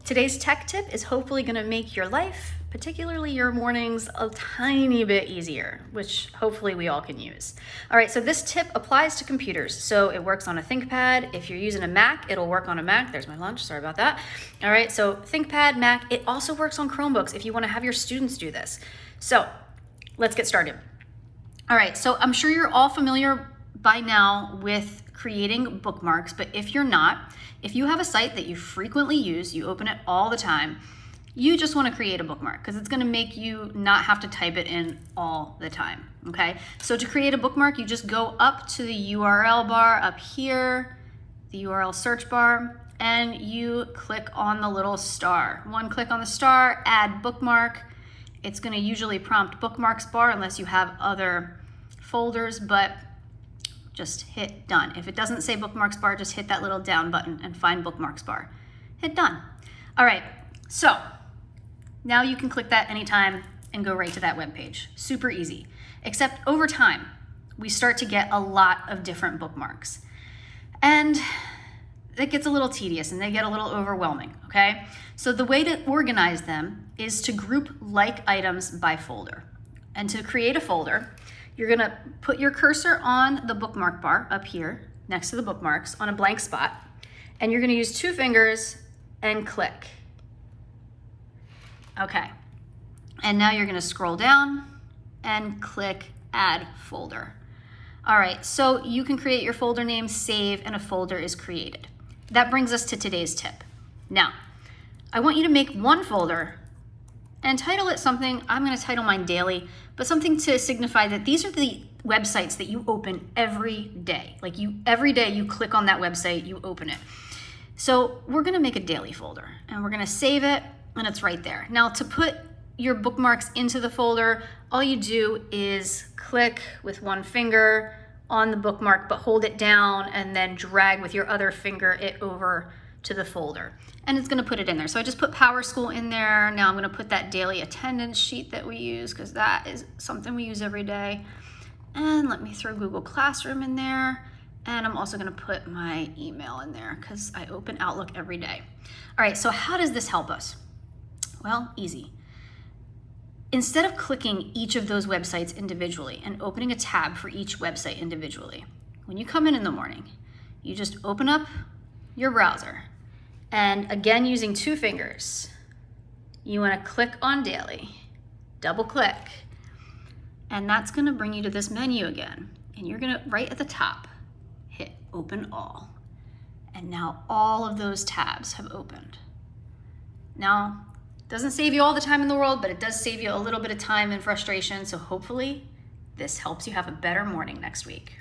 Today's tech tip is hopefully going to make your life, particularly your mornings, a tiny bit easier, which hopefully we all can use. All right, so this tip applies to computers. So it works on a ThinkPad. If you're using a Mac, it'll work on a Mac. There's my lunch, sorry about that. All right, so ThinkPad, Mac, it also works on Chromebooks if you want to have your students do this. So let's get started. All right, so I'm sure you're all familiar by now with creating bookmarks, but if you're not, if you have a site that you frequently use, you open it all the time, you just want to create a bookmark because it's going to make you not have to type it in all the time, okay? So to create a bookmark, you just go up to the URL bar up here, the URL search bar, and you click on the little star. One click on the star, add bookmark. It's going to usually prompt bookmarks bar unless you have other folders, but just hit done. If it doesn't say bookmarks bar, just hit that little down button and find bookmarks bar. Hit done. All right, so now you can click that anytime and go right to that web page. Super easy. Except over time, we start to get a lot of different bookmarks. And it gets a little tedious and they get a little overwhelming, okay? So the way to organize them is to group like items by folder. And to create a folder, you're gonna put your cursor on the bookmark bar up here next to the bookmarks on a blank spot, and you're gonna use 2 fingers and click. Okay, and now you're gonna scroll down and click add folder. All right, so you can create your folder name, save, and a folder is created. That brings us to today's tip. Now, I want you to make one folder and title it something. I'm going to title mine daily, but something to signify that these are the websites that you open every day. Like every day you click on that website, you open it. So we're going to make a daily folder and we're going to save it and it's right there. Now to put your bookmarks into the folder, all you do is click with one finger on the bookmark, but hold it down and then drag with your other finger it over to the folder. And it's gonna put it in there. So I just put Power School in there. Now I'm gonna put that daily attendance sheet that we use because that is something we use every day. And let me throw Google Classroom in there. And I'm also gonna put my email in there because I open Outlook every day. All right, so how does this help us? Well, easy. Instead of clicking each of those websites individually and opening a tab for each website individually, when you come in the morning, you just open up your browser. And again, using 2 fingers, you want to click on daily, double click, and that's going to bring you to this menu again. And you're going to, right at the top, hit open all. And now all of those tabs have opened. Now, it doesn't save you all the time in the world, but it does save you a little bit of time and frustration. So hopefully this helps you have a better morning next week.